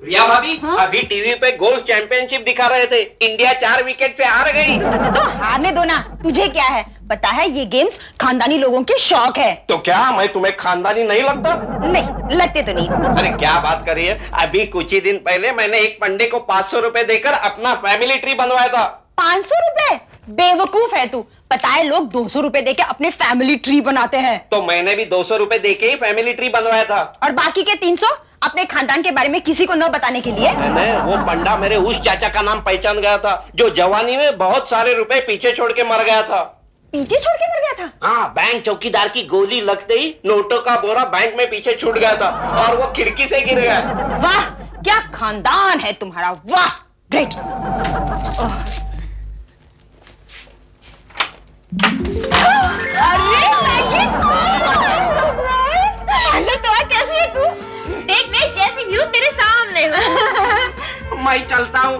रिया भाभी, हाँ? अभी टीवी पे गोल्फ चैंपियनशिप दिखा रहे थे। इंडिया 4 विकेट से हार गई। तो हारने दो ना, तुझे क्या है? पता है ये गेम्स खानदानी लोगों के शौक है। तो क्या मैं तुम्हें खानदानी नहीं लगता? नहीं लगते तो नहीं। अरे क्या बात कर रही है, अभी कुछ ही दिन पहले मैंने एक पंडे को 500 रुपए देकर अपना फैमिली ट्री बनवाया था। 500 रुपए? बेवकूफ है तू। पता है लोग 200 रुपए देके अपने फैमिली ट्री बनाते हैं। तो मैंने भी 200 रुपए देके ही फैमिली ट्री बनवाया था। और बाकी के 300 अपने खानदान के बारे में किसी को न बताने के लिए। मैंने वो पंडा मेरे उस चाचा का नाम पहचान गया था जो जवानी में बहुत सारे रुपए पीछे छोड़ के मर गया था। पीछे छोड़ के मर गया था? हाँ, बैंक चौकीदार की गोली लगते ही नोटों का बोरा बैंक में पीछे छूट गया था और वो खिड़की से गिर गया। वाह क्या खानदान है तुम्हारा, वाह ग्रेट। अरे मैगी, अंदर तो आ, कैसी है तू? देख मैं जैसी भी हूँ तेरे सामने हूँ। मैं चलता हूँ।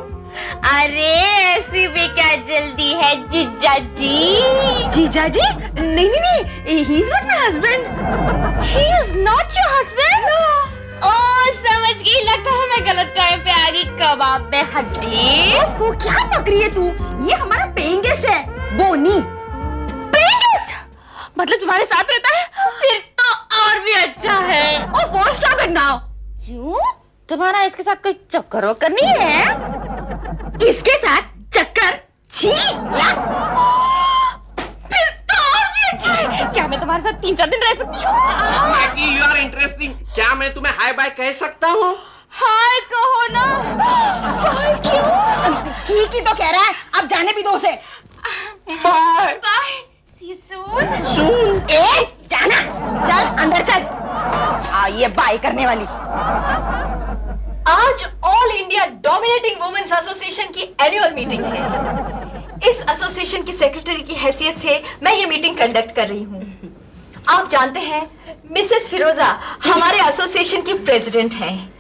अरे ऐसी भी क्या जल्दी है जीजा जी? जीजा जी? नहीं नहीं नहीं, he is not my husband. He is not your husband? ओह समझ गई, लगता है मैं गलत टाइम पे आ गई। कबाब में हड्डी। वो क्या पक रही है तू? ये हमारा पेइंग गेस्ट है, बोनी। Paying guest? मतलब तुम्हारे साथ रहता है? फिर तो और भी अच्छा है। Oh, won't stop it now. क्यों? तुम्हारा इसके साथ कोई चक्कर वक्कर नहीं है? इसके साथ चक्कर? छी! फिर तो और भी अच्छा है। क्या मैं तुम्हारे साथ 3-4 दिन रह सकती हूँ? Maggi, you are interesting. क्या मैं तुम्हें हाय बाय कह सकता हूँ? हाय कहो ना। हाय क्यों? ठीक ही तो कह रहा है, अब जाने भी दो उसे। Bye. Bye. See you soon. सुन। ए, जाना, चल अंदर चल। ये बाय करने वाली। आज all India dominating women's association की एनुअल मीटिंग है। इस एसोसिएशन की सेक्रेटरी की हैसियत से मैं ये मीटिंग कंडक्ट कर रही हूँ। आप जानते हैं मिसेस फिरोजा हमारे एसोसिएशन की प्रेसिडेंट हैं।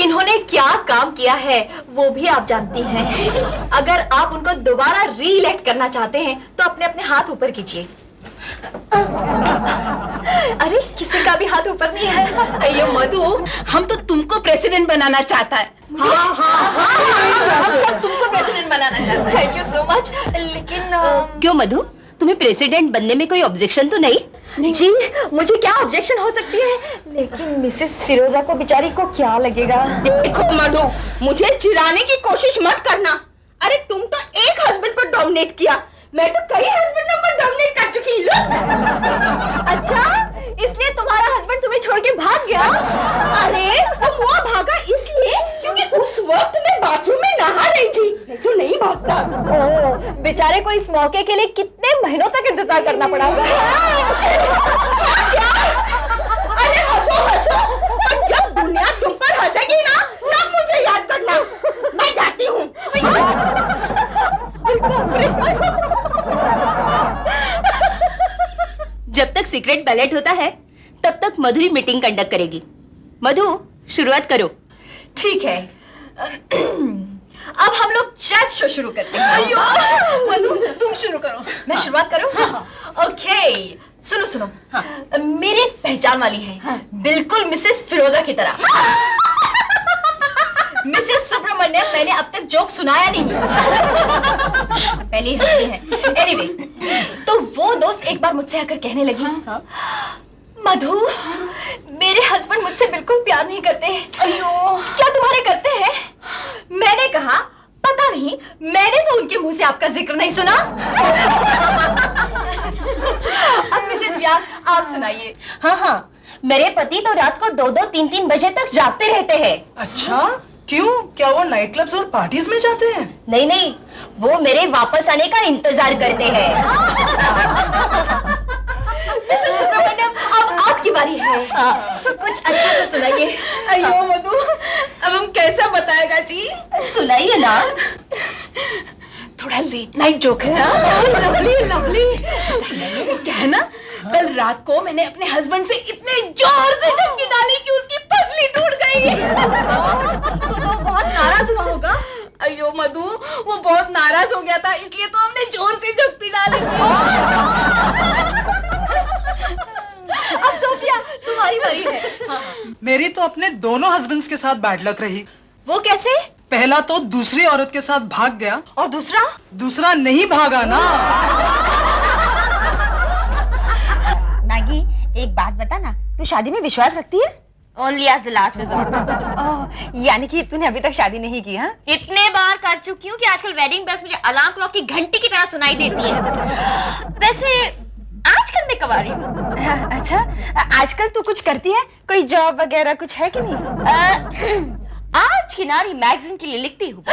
इन्होंने क्या काम किया है वो भी आप जानती हैं। अगर आप उनको दोबारा री इलेक्ट करना चाहते हैं तो अपने अपने हाथ ऊपर कीजिए। अरे किसी का भी हाथ ऊपर नहीं है। अयो मधु, हम तो तुमको प्रेसिडेंट बनाना चाहता है। हाँ, हम सब तुमको प्रेसिडेंट बनाना चाहते हैं। Thank you so much. लेकिन क्यों मधु, तुम्हें प्रेसिडेंट बनने में कोई ऑब्जेक्शन तो नहीं? जी मुझे क्या ऑब्जेक्शन हो सकती है, लेकिन मिसेस फिरोजा को बेचारी को क्या लगेगा। देखो मधु, मुझे चिढ़ाने की कोशिश मत करना। अरे तुम तो एक हस्बैंड पर डोमिनेट किया, मैं तो कई हस्बैंडों पर डोमिनेट कर चुकी हूँ। अच्छा, इसलिए तुम्हारा हस्बैंड तुम्हें छोड़ के भाग गया? अरे वो मुआ भागा इसलिए क्योंकि उस वक्त मैं बाथरूम में नहा रही थी, नहीं तो नहीं भागता। ओह, बेचारे को इस मौके के लिए कितने महीनों तक इंतजार करना पड़ा होगा। क्या? अरे हंसो हंसो, और जब दुनिया तुम पर हंसेगी ना तब मुझे याद करना। मैं जाती हूँ। जब तक सीक्रेट बैलेट होता है तब तक मधु ही मीटिंग कंडक्ट करेगी। मधु शुरुआत करो। ठीक है। अब हम लोग चैट शो शुरू करते हैं। अयो, मधु तुम शुरू करो। मैं शुरुआत करूं? ओके, सुनो सुनो। मेरी एक पहचान वाली है, बिल्कुल मिसेस फिरोजा की तरह। मिसेस सुब्रमण्यम मैंने अब तक जोक सुनाया नहीं। पहली हंसती है। एनीवे, तो वो दोस्त एक बार मुझसे आकर कहने लगी, मधु मेरे हस्बैंड मुझसे बिल्कुल प्यार नहीं करते। अयो, क्या तुम्हारे करते हैं? मैंने कहा पता नहीं, मैंने तो उनके मुंह से आपका जिक्र नहीं सुना। अब मिसेस व्यास आप सुनाइए। हाँ, मेरे पति तो रात को 2-2, 3-3 बजे तक जागते रहते हैं। अच्छा, क्यों? क्या वो नाइट क्लब्स और पार्टीज में जाते हैं? नहीं, वो मेरे वापस आने का इंतजार करते हैं। मिसेस सुब्रमण्यम अब आपकी बारी है। कुछ अच्छा से सुनाइए। अयो मधु, अब हम कैसा बताएगा जी? सुनाइए ना। थोड़ा लेट नाइट जोक है। Lovely lovely. क्या है ना, कल रात को मैंने अपने हस्बैंड से इतने जोर से झपकी डाली कि उसकी पसली टूट गई। तो बहुत नाराज हुआ होगा। अयो मधु, वो बहुत नाराज हो गया था, इसलिए तो हमने जोर से झपकी डाली थी। अब सोफिया तुम्हारी बारी है। मेरी तो अपने दोनों हस्बैंड्स के साथ बैड लक रही। वो कैसे? पहला तो दूसरी औरत के साथ भाग गया और दूसरा? दूसरा नहीं भागा ना। मैगी, एक बात बता ना, तू शादी में विश्वास रखती है? Only as the last resort. यानी कि तूने अभी तक शादी नहीं की? हाँ, इतने बार कर चुकी हूँ कि आजकल वेडिंग बेल्स मुझे अलार्म क्लॉक की घंटी की तरह सुनाई देती है। वैसे आजकल मैं कवारी हूँ। अच्छा, आजकल तू कुछ करती है? कोई जॉब वगैरह कुछ है कि नहीं? आज की नारी मैगजीन के लिए लिखती हूँ।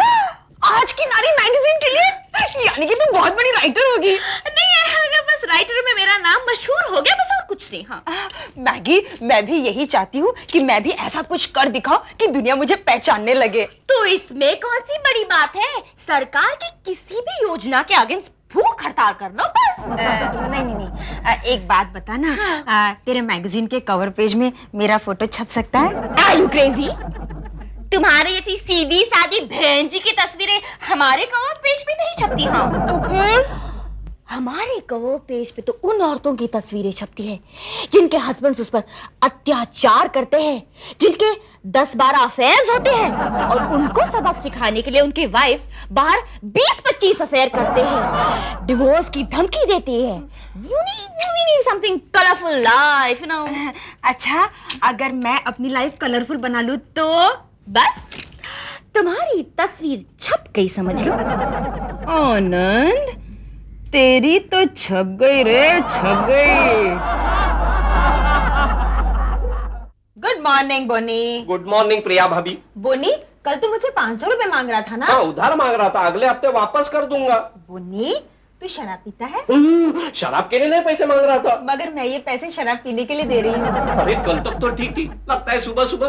आज की नारी मैगजीन के लिए? यानी कि तू बहुत बड़ी राइटर होगी। नहीं है, बस राइटर में मेरा नाम मशहूर हो गया, बस और कुछ नहीं। हाँ मैगी, मैं भी यही चाहती हूँ कि मैं भी ऐसा कुछ कर दिखाऊं कि दुनिया मुझे पहचानने लगे। तो इसमें कौन सी बड़ी बात है? सरकार की किसी भी योजना के अगेंस्ट भूख हड़ताल कर लो बस। नहीं, एक बात बता ना, तेरे मैगजीन के कवर पेज में मेरा फोटो छप सकता है? Are you crazy? तुम्हारे जैसी सीधी सादी बहन जी की तस्वीरें हमारे कवर पेज पे नहीं छपती। हाँ तो फिर? हमारे कवर पेज पे तो उन औरतों की तस्वीरें छपती है जिनके हस्बैंड उस पर अत्याचार करते हैं, जिनके 10-12 अफेयर्स होते हैं, और उनको सबक सिखाने के लिए उनके वाइफ्स बाहर 20-25 अफेयर करते हैं, डिवोर्स की धमकी देती है। We need something colorful life, you know. अच्छा, अगर मैं अपनी लाइफ कलरफुल बना लूं तो? बस तुम्हारी तस्वीर छप गई समझ लो। आनंद, तेरी तो छप गई रे, छप गई। गुड मॉर्निंग बोनी। गुड मॉर्निंग प्रिया भाभी। बोनी, कल तू मुझसे 500 रुपए मांग रहा था ना? हाँ, उधार मांग रहा था, अगले हफ्ते वापस कर दूंगा। बोनी, तू शराब पीता है? शराब के लिए नहीं पैसे मांग रहा था। मगर मैं ये पैसे शराब पीने के लिए दे रही हूँ। अरे कल तक तो ठीक थी, लगता है सुबह सुबह।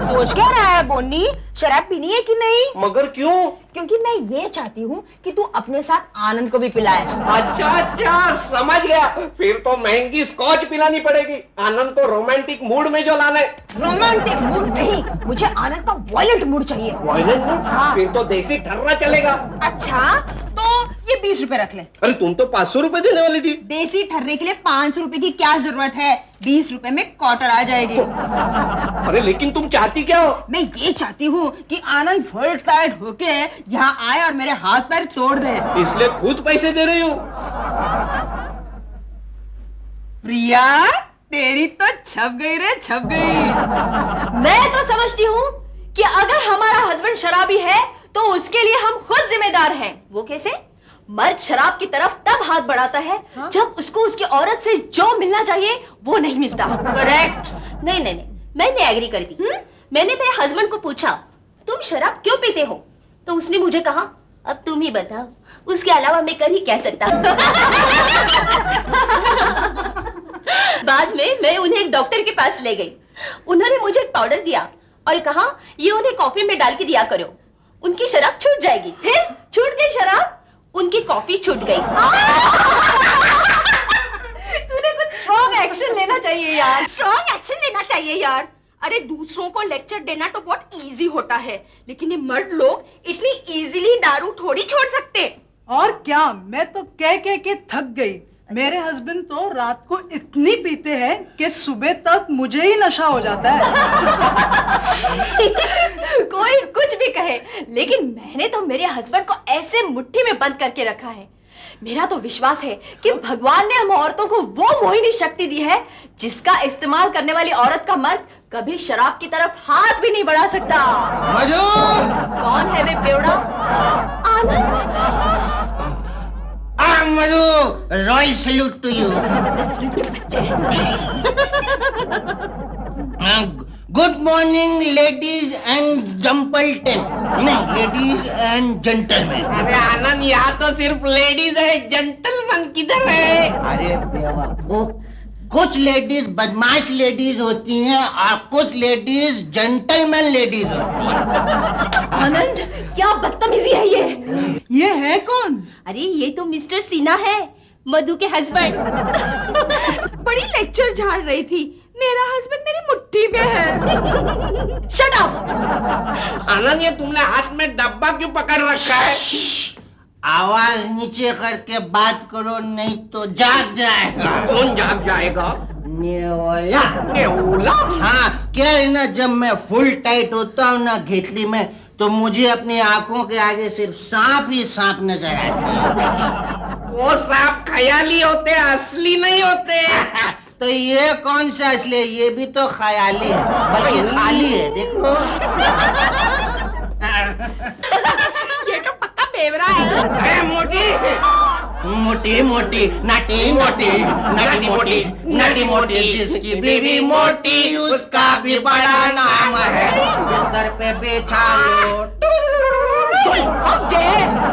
सोच क्या रहा है बोनी, शराब पीनी है कि नहीं? मगर क्यों? क्योंकि मैं ये चाहती हूँ कि तू अपने साथ आनंद को भी पिलाए। अच्छा, समझ गया। फिर तो महंगी स्कॉच पिलानी पड़ेगी। आनंद को रोमांटिक मूड में जो लाना है। रोमांटिक मूड नहीं, मुझे आनंद का वायलेंट मूड चाहिए। Violent mood? हाँ। फिर तो देसी ठर्रा चलेगा। अच्छा, तो ये 20 रुपए रख ले। अरे तुम तो 500 रुपए देने वाली थी। देसी ठर्रे के लिए 500 रुपए की क्या जरूरत है? 20 रुपए में क्वार्टर आ जाएगी। अरे लेकिन तुम चाहती क्या हो? मैं ये चाहती हूँ कि आनंद फुल टाइट होके यहाँ आए और मेरे हाथ पैर तोड़ दे। इसलिए खुद पैसे दे रही हो? प्रिया, तेरी तो छप गई रे, छप गई। मैं तो समझती हूँ कि अगर हमारा हस्बैंड शराबी है तो उसके लिए हम खुद जिम्मेदार हैं। वो कैसे? मर्द शराब की तरफ तब हाथ बढ़ाता है जब उसको उसकी औरत से जो मिलना चाहिए वो नहीं मिलता। करेक्ट। नहीं, मैंने एग्री करी थी। मैंने मेरे हस्बैंड को पूछा, तुम शराब क्यों पीते हो? तो उसने मुझे कहा, अब तुम ही बताओ, उसके अलावा मैं कर ही क्या सकता। बाद में मैं उन्हें एक डॉक्टर के पास ले गई। उन्होंने मुझे एक पाउडर दिया और कहा, ये उन्हें कॉफी में डाल के दिया करो, उनकी शराब छूट जाएगी। फिर छूट गई शराब, उनकी कॉफी छूट गई। तूने कुछ स्ट्रॉन्ग एक्शन लेना चाहिए यार। स्ट्रॉन्ग एक्शन लेना चाहिए यार। अरे दूसरों को लेक्चर देना तो बहुत इजी होता है, लेकिन ये मर्द लोग इतनी इजीली दारू थोड़ी छोड़ सकते। और क्या, मैं तो कह के थक गई। मेरे हस्बैंड तो रात को इतनी पीते हैं कि सुबह तक मुझे ही नशा हो जाता है। कोई कुछ भी कहे, लेकिन मैंने तो मेरे हस्बैंड को ऐसे मुट्ठी में बंद करके रखा है। मेरा तो विश्वास है कि भगवान ने हम औरतों को वो मोहिनी शक्ति दी है जिसका इस्तेमाल करने वाली औरत का मर्द कभी शराब की तरफ हाथ भी नहीं बढ़ा सकता। मजू! कौन है वे बेवड़ा? Anand. Maju, royal salute to you. Good morning ladies and gentlemen. नहीं, लेडीज एंड जेंटलमैन। अरे आनंद, यहाँ तो सिर्फ लेडीज है, जेंटलमैन किधर है? अरे बेवकूफ, कुछ लेडीज बदमाश लेडीज होती हैं और कुछ लेडीज जेंटलमैन लेडीज होती हैं। आनंद, क्या बदतमीजी है ये है कौन? अरे ये तो मिस्टर सिन्हा है, मधु के हस्बैंड। बड़ी लेक्चर झाड़ रही थी, मेरा हस्बैंड मेरी मुट्ठी में है। Shut up! आनंद, ये तुमने हाथ में डब्बा क्यों पकड़ रखा है? आवाज नीचे करके बात करो नहीं तो जाग जाएगा। कौन जाग जाएगा? नेवला। नेवला? हाँ, क्या है ना, जब मैं फुल टाइट होता हूँ ना घेतली में, तो मुझे अपनी आंखों के आगे सिर्फ सांप ही सांप नजर आते हैं। वो सांप ख्याली होते हैं, असली नहीं होते। तो ये कौन सा असली है? ये भी तो ख्याली है, बल्कि खाली है। देखो ये तो पक्का बेवरा है। अरे मोटी मोटी मोटी नाटी मोटी नाटी मोटी नाटी मोटी, जिसकी बीवी मोटी उसका भी बड़ा नाम है। बिस्तर पे बिछा लो,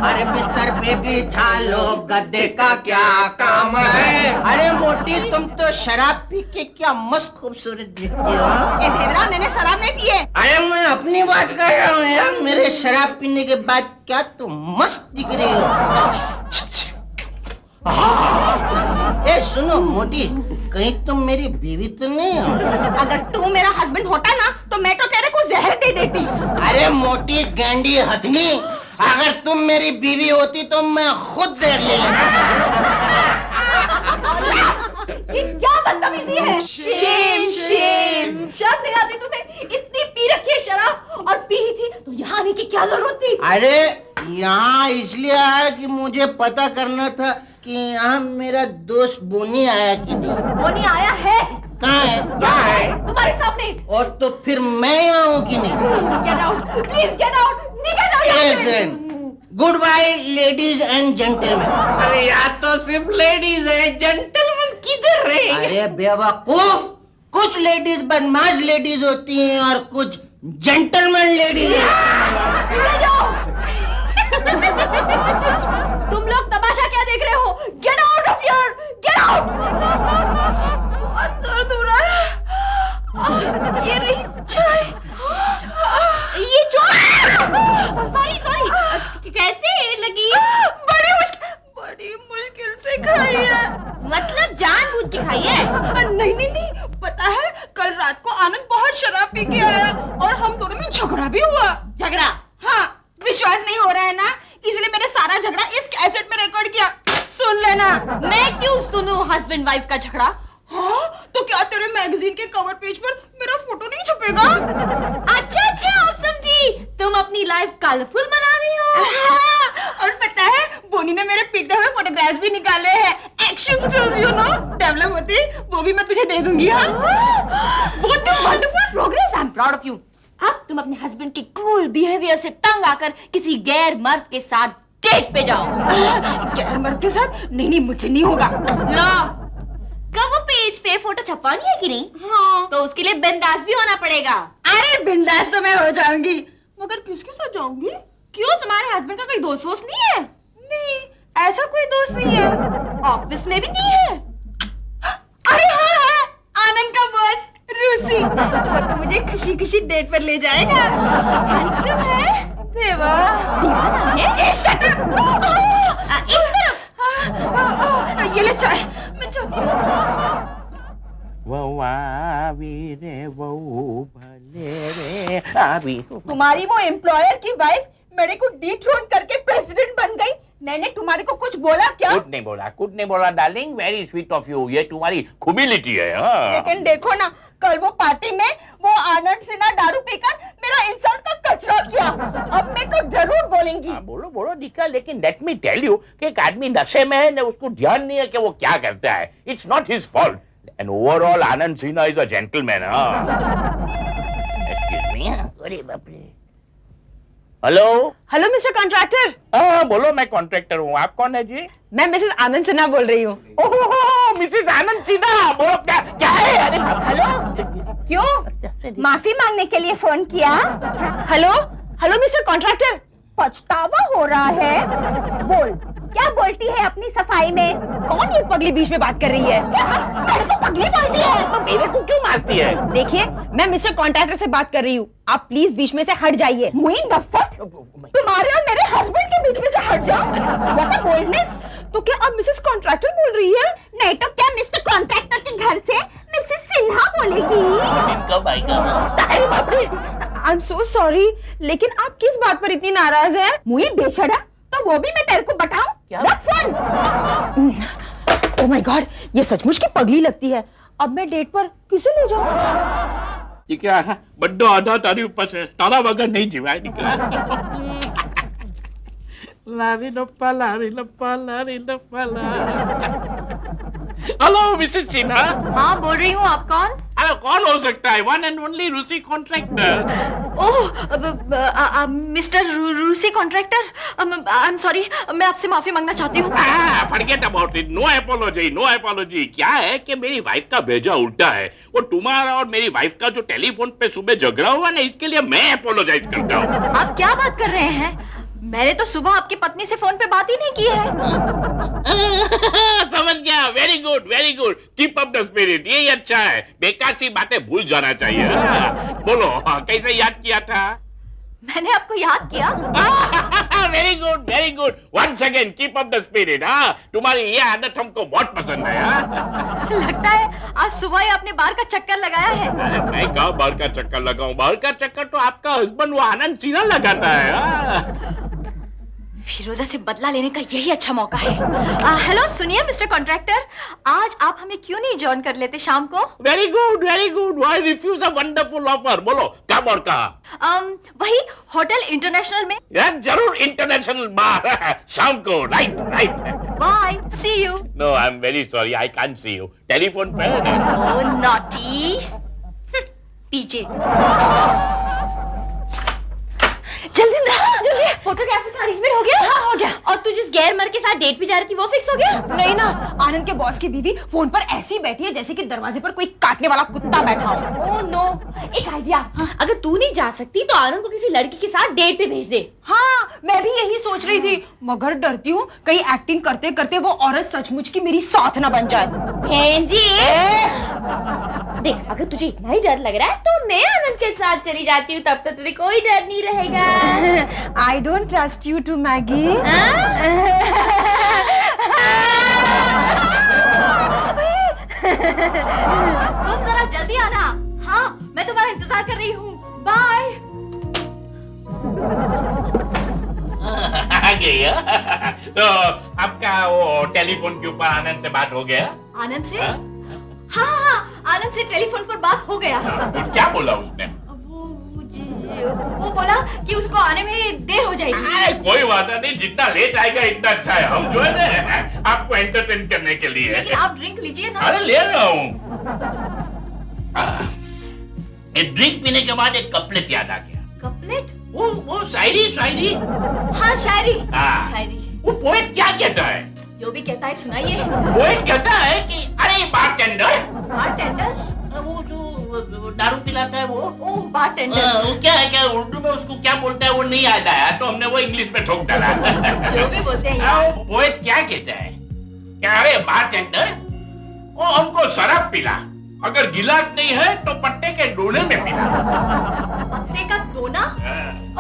अरे बिस्तर पे बिछा लो, गद्दे का क्या काम है। अरे मोटी, तुम तो शराब पी के क्या मस्त खूबसूरत दिखती हो। ये बेवरा, मैंने शराब नहीं पी है। अरे मैं अपनी बात कर रहा हूँ यार, मेरे शराब पीने के बाद क्या तुम मस्त दिख रही हो। ए सुनो मोटी, कहीं तुम मेरी बीवी तो नहीं हो? अगर तू मेरा हस्बैंड होता ना, तो मैं तो तेरे को जहर दे देती। अरे मोटी गैंडी हथनी, अगर तुम मेरी बीवी होती तो मैं खुद जहर ले लेता। ये क्या बदतमीजी है। शेम शेम, शर्म नहीं आती तुम्हें? इतनी पी रखी है शराब, और पी ही थी तो यहाँ आने की क्या जरूरत थी? अरे यहाँ इसलिए आया कि मुझे पता करना था कि यहाँ मेरा दोस्त बोनी आया कि नहीं। बोनी आया है। कहाँ है? यहाँ है, तुम्हारे सामने। और तो फिर मैं यहाँ हूँ कि नहीं? Get out, please get out, निकल जाओ यहाँ से। Good bye ladies and gentleman. अरे यार, तो सिर्फ लेडीज है, जेंटलमैन किधर रहे? अरे बेवकूफ, कुछ लेडीज बदमाश लेडीज होती हैं और कुछ जेंटलमैन लेडीज हैं। निकल जाओ। तुम लोग तमाशा क्या देख रहे हो? Get out of here, get out. बहुत दर्द हो रहा है। ये रही चाय। ये जो सॉरी सॉरी, कैसे लगी? बड़ी मुश्किल से खाई है। मतलब जानबूझ के खाई है? नहीं, पता है कल रात को आनंद बहुत शराब पी के आया और हम दोनों में झगड़ा भी हुआ। झगड़ा? हाँ, विश्वास नहीं हो रहा है ना, इसलिए मैंने सारा झगड़ा इस कैसेट में रिकॉर्ड किया, सुन लेना। मैं क्यों सुनूं हस्बैंड वाइफ का झगड़ा? हाँ, तो क्या तेरे मैगजीन के कवर पेज पर मेरा फोटो नहीं छपेगा? अच्छा अब समझी, तुम अपनी लाइफ कलरफुल बना रही हो। हाँ, और पता है बोनी ने मेरे पीटते हुए फोटोग्राफ्स भी निकाले हैं, action stills you know, develop होती वो भी मैं तुझे दे दूंगी। हाँ, what a wonderful progress, I am proud of you. अब तुम अपने हस्बैंड के क्रूर बिहेवियर से तंग आकर किसी गैर मर्द के साथ डेट पे जाओ। गैर मर्द के साथ? नहीं, मुझे नहीं होगा। ला, कवर पेज पे फोटो छपवानी है कि नहीं? हाँ, तो उसके लिए बिंदास भी होना पड़ेगा। अरे बिंदास तो मैं हो जाऊंगी, मगर किसके साथ जाऊंगी? क्यों, तुम्हारे हस्बैंड का कोई दोस्त वोस्त नहीं है? नहीं, ऐसा कोई दोस्त नहीं है। ऑफिस में भी नहीं है? अरे हाँ है, आनंद का बॉस रूसी, वो तो मुझे खुशी खुशी डेट पर ले जाएगा। हैंडसम है? देवा, दीवाना है? ए शट अप। इस तरफ। ये ले चाय, मैं चलती हूँ। तुम्हारी वो एम्प्लॉयर की वाइफ मेरे को डिथ्रोन करके प्रेसिडेंट बन गई। मैंने तुम्हारे को कुछ बोला क्या? कुछ नहीं बोला darling, very sweet of you, ये तुम्हारी ह्यूमिलिटी है। हाँ। लेकिन देखो ना, कल वो पार्टी में वो आनंद सिन्हा दारू पीकर मेरा इंसल्ट का कचरा किया। अब मैं तो जरूर बोलेंगी। हाँ, बोलो निका, लेकिन लेट मी टेल यू कि एक आदमी नशे में है ना, उसको ध्यान नहीं है कि वो क्या करता है। It's not his fault, and overall Anand Sinha is a gentleman. Excuse me. अरे बाप रे। Hello mister contractor. हाँ बोलो, मैं कॉन्ट्रैक्टर हूँ। आप कौन है जी? मैं मिसेस आनंद सिन्हा बोल रही हूँ। ओह मिसेस आनंद सिन्हा, बोलो क्या है? अरे हेलो, क्यों माफी मांगने के लिए फोन किया? हेलो मिस्टर कॉन्ट्रैक्टर, पछतावा हो रहा है? बोल, क्या बोलती है अपनी सफाई में? कौन ये पगली बीच में बात कर रही है? क्या मेरे को पगली बोलती है? मेरे को क्यों मारती है? देखिए, मैं मिस्टर कॉन्ट्रैक्टर से बात कर रही हूँ, आप प्लीज बीच में से हट जाइए। मुइन नफरत, तुम्हारे और मेरे हस्बैंड के बीच में से हट जाओ। What a boldness. तो क्या आप मिसेस कॉन्ट्रैक्टर बोल रही है? नहीं तो क्या मिस्टर कॉन्ट्रैक्टर के घर से मिसेस सिन्हा बोलेगी? कब आएगा? अरे बाप रे। आई एम सो सॉरी, लेकिन आप किस बात पर इतनी नाराज है? मुझे बेशर्म, तो वो भी मैं तेरे को बताऊं? रख फोन। ओह माय गॉड, ये सचमुच की पगली लगती है। अब मैं डेट पर किसे ले जाऊं? દીકરા બધો આધા તારી ઉપર છે, તારા વગર નહીં જીવાય દીકરા. લારી લપ્પા લારી લપ્પા લારી લપ્પા લા. Hello Mrs Sinha. हाँ बोल रही हूँ, आप कौन? अरे कौन हो सकता है? One and only Rusi Contractor. Oh mister Rusi Contractor, I am sorry, मैं आपसे माफी मांगना चाहती हूँ. Forget about it. No apology, no apology. क्या है कि मेरी वाइफ का भेजा उल्टा है. वो तुम्हारा और मेरी वाइफ का जो टेलीफोन पे सुबह झगड़ा हुआ ना, इसके लिए मैं एपोलोजाइज करता हूँ. आप क्या बात कर रहे हैं? मैंने तो सुबह आपकी पत्नी से फोन पे बात ही नहीं की है. समझ गया. Very good, very good. Keep up the spirit. यही अच्छा है. बेकार सी बातें भूल जाना चाहिए. बोलो कैसे याद किया था? मैंने आपको याद किया. Very good, very good. Once again keep up the spirit. हाँ, तुम्हारी ये आदत हमको बहुत पसंद है. लगता है आज सुबह ही आपने बाहर का चक्कर लगाया है. अरे मैं कहाँ बाहर का चक्कर लगाऊं? बाहर का चक्कर तो आपका हस्बैंड वो आनंद सिन्हा लगाता है. फिरोजा से बदला लेने का यही अच्छा मौका है. हेलो सुनिए मिस्टर कॉन्ट्रैक्टर, आज आप हमें क्यों नहीं जॉइन कर लेते शाम को? Very good, very good. Why refuse a wonderful offer? बोलो कब और कहाँ? वही होटल इंटरनेशनल में. यार जरूर इंटरनेशनल बार शाम को. Right right. Bye, see you. No I am very sorry, I can't see you. Telephone पे. Oh naughty. पीछे. जल्दी जल्दी. फोटोग्राफी का अरेंजमेंट हो गया? हाँ हो गया. और तू जिस गैर मर के साथ डेट पे जा रही थी वो फिक्स हो गया? नहीं ना, आनंद के बॉस की बीवी फोन पर ऐसी बैठी है जैसे कि दरवाजे पर कोई काटने वाला कुत्ता बैठा हो. Oh no. एक आइडिया. अगर तू नहीं जा सकती तो आनंद को किसी लड़की के साथ डेट पे भेज दे. हाँ, मैं भी यही सोच रही थी, मगर डरती हूँ कहीं एक्टिंग करते करते वो औरत सचमुच की मेरी साथ ना बन जाए. बहन जी देख, अगर तुझे इतना ही डर लग रहा है तो मैं आनंद के साथ चली जाती हूँ, तब तो तुम्हें कोई डर नहीं रहेगा. I don't trust you too, Maggie. तुम जरा जल्दी आना. हाँ, मैं तुम्हारा इंतजार कर रही हूँ. बाय. आ गई. तो आपका वो टेलीफोन के ऊपर आनंद से बात हो गया? आनंद से? हाँ, आनंद से टेलीफोन पर बात हो गया. क्या बोला उसने? वो बोला कि उसको आने में देर हो जाएगी. कोई बात नहीं, जितना लेट आएगा इतना अच्छा है. हम जो है ना आपको एंटरटेन करने के लिए. लेकिन आप ड्रिंक लीजिए ना. अरे ले रहा हूँ. एक ड्रिंक पीने के बाद एक कपलेट याद आ गया. कपलेट? वो शायरी. हाँ शायरी. हाँ. शायरी. वो पोएट क्या कहता है? जो भी कहता है सुनाइए. पोएट कहता है कि अरे बारटेंडर. बारटेंडर? वो जो दारू पिलाता है वो. ओह बारटेंडर. वो क्या है, क्या उर्दू में उसको क्या बोलता है वो नहीं याद आया, तो हमने वो इंग्लिश में ठोक डाला. जो भी बोलते हैं यार. पोएट क्या कहता है? क्या अरे बारटेंडर, वो हमको शराब पिला. अगर गिलास नहीं है तो पत्ते के दोने में पिला. पत्ते का दोना?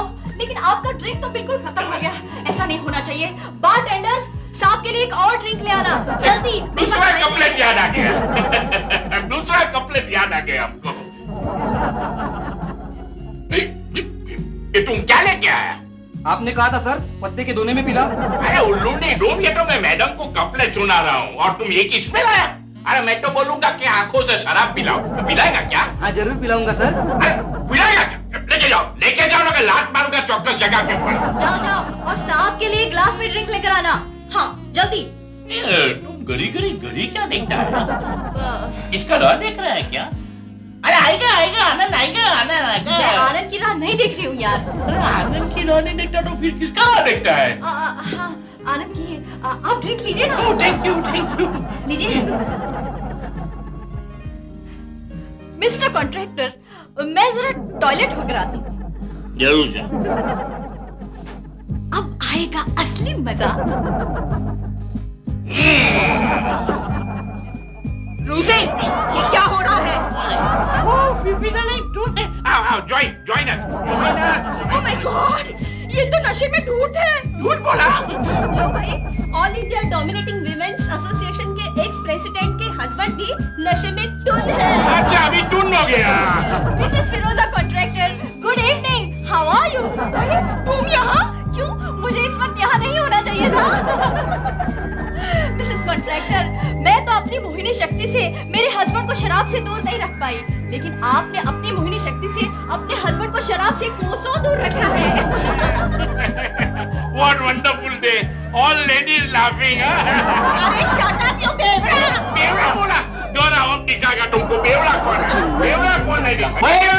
ओह, लेकिन आपका ड्रिंक तो बिल्कुल खत्म हो गया. ऐसा नहीं होना चाहिए. बारटेंडर, साहब के लिए एक और ड्रिंक ले आना जल्दी. दूसरा कपलेट याद आ गया. दूसरा कपलेट याद आ गया हमको. ये तुम क्या लेके आया? आपने कहा था सर पत्ते के दोने में पिला. अरे उल्लू नहीं डूब, ये तो मैं मैडम को कपलेट सुना रहा हूँ और तुम ये किसमें लाया? अरे मैं तो बोलूंगा कि आंखों से शराब पिलाओ. तो पिलाएगा क्या? हाँ जरूर पिलाऊंगा सर. अरे पिलाएगा क्या? लेके जाओ ना, लात मारूंगा चौकस जगह के ऊपर. जाओ और साहब के लिए ग्लास में ड्रिंक लेकर आना. हाँ जल्दी. तुम गरी क्या देखता है? इसका राह देख रहा है क्या? अरे आएगा आनंद आएगा. मैं आनंद की राह नहीं देख रही हूँ यार. अरे आनंद की राह नहीं देखता तो फिर किसका राह देखता है? हाँ आनंद की. आप ड्रिंक लीजिए ना. थैंक यू लीजिए. मिस्टर कॉन्ट्रैक्टर, मैं जरा टॉयलेट होकर आती हूँ. जरूर जा. अब आएगा असली मजा. रूसी, ये क्या हो रहा है? Join us. Oh my God, ये तो नशे में ढूंढ है. झूठ बोला. लो भाई, all India dominating women's association के एक्स प्रेसिडेंट के हस्बैंड भी नशे में टुन है. अच्छा अभी टून हो गया. Mrs Firoza Contractor, good evening. How are you? अरे तुम यहाँ क्यों? मुझे इस वक्त यहाँ नहीं होना चाहिए था. मिसेस कॉन्ट्रैक्टर, मैं तो अपनी मोहिनी शक्ति से मेरे हस्बैंड को को शराब से दूर नहीं रख पाई, लेकिन आपने अपनी मोहिनी शक्ति से अपने हस्बैंड को शराब से कोसों दूर रखा है। What wonderful day! All ladies laughing. अरे शट अप यू बेवड़ा। बेवड़ा बोला? डोरा हम दिखाएगा तुमको बेवड़ा कौन है? बेवड़ा कौन है दिखाएगा?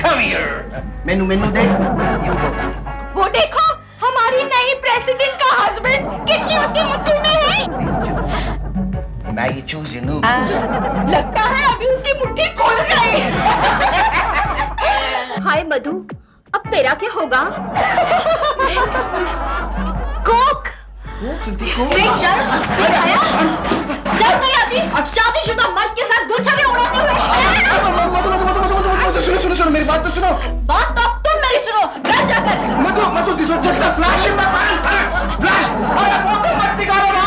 Come here. Menu they. You go. वो देखो हमारी नई प्रेसिडेंट का हस्बैंड कितनी उसकी मुट्ठी में है। Please choose. Maggie, choose your noodles. लगता है अभी उसकी मुट्ठी खुल गई। हाय मधु, अब तेरा क्या होगा? कोक। नहीं शर्म नहीं आती शादीशुदा मर्द के साथ गुलछड़े उड़ाते हुए। सुनो मेरी बात तो सुनो. बात तो अब तुम मेरी सुनो, घर जाकर। मधु, this was just a flash in the pan. Flash. अरे फोटो मत निकालो ना.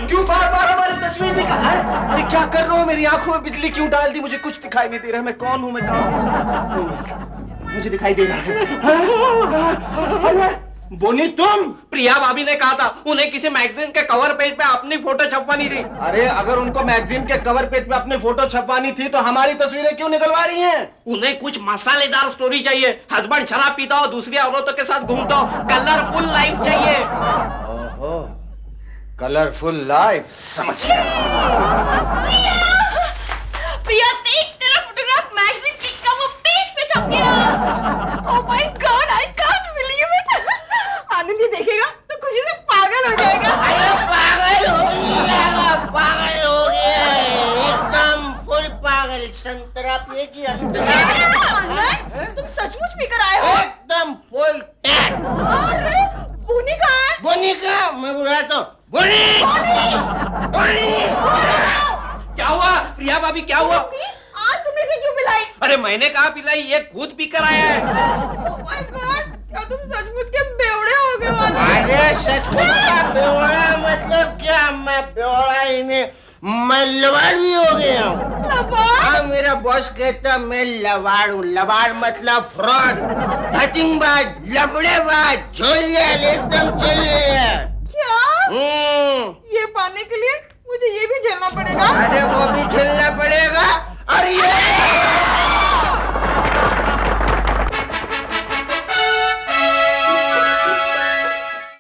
क्यों बार-बार हमारी तस्वीर निकाल? अरे क्या कर रहे हो? मेरी आंखों में बिजली क्यों डाल दी? मुझे कुछ दिखाई नहीं दे रहा है. मैं कौन हूँ? मैं कहाँ हूँ? मुझे दिखाई दे रहा है. बोनी तुम? प्रिया भाभी ने कहा था उन्हें किसी मैगजीन के कवर पेज पे अपनी फोटो छपवानी थी। अरे अगर उनको मैगजीन के कवर पेज पे अपनी फोटो छपवानी थी तो हमारी तस्वीरें क्यों निकलवा रही हैं? उन्हें कुछ मसालेदार स्टोरी चाहिए। हस्बैंड शराब पीता हो, दूसरी औरतों के साथ घूमता हो, कलरफुल लाइफ चाहिए। ओहो, कलरफुल लाइफ. समझ गया. प्रिया देख, तेरा फोटोग्राफ मैगजीन की कवर पेज पे छप गया। Oh my God, I can't believe it. Anand ये देखेगा तो खुशी से पागल हो जाएगा। पागल हो गया एकदम फुल पागल. संतरा पिए की तुम सचमुच पीकर आए हो? एकदम फुल टैट. अरे बोनी कहाँ है? बोनी का मैं बुलाता हूँ. बोनी. क्या हुआ प्रिया भाभी, क्या हुआ? आज तुमने इसे क्यों पिलाई? अरे मैंने कहा पिलाई, ये खुद पीकर आया है। ओह माय गॉड, क्या तुम सचमुच के बेवड़े हो गए वाले? अरे सचमुच का बेवड़ा मतलब क्या? मैं बेवड़ा ही नहीं, मैं लवाड़ भी हो गया हूँ. हाँ, मेरा बॉस कहता मैं लवाड़ हूँ. लवाड़ मतलब फ्रॉड, धतिंगबाज, लफड़ेबाज, झोलियाल, एकदम चलिए. क्या? ये पाने के लिए मुझे ये भी झेलना पड़ेगा? अरे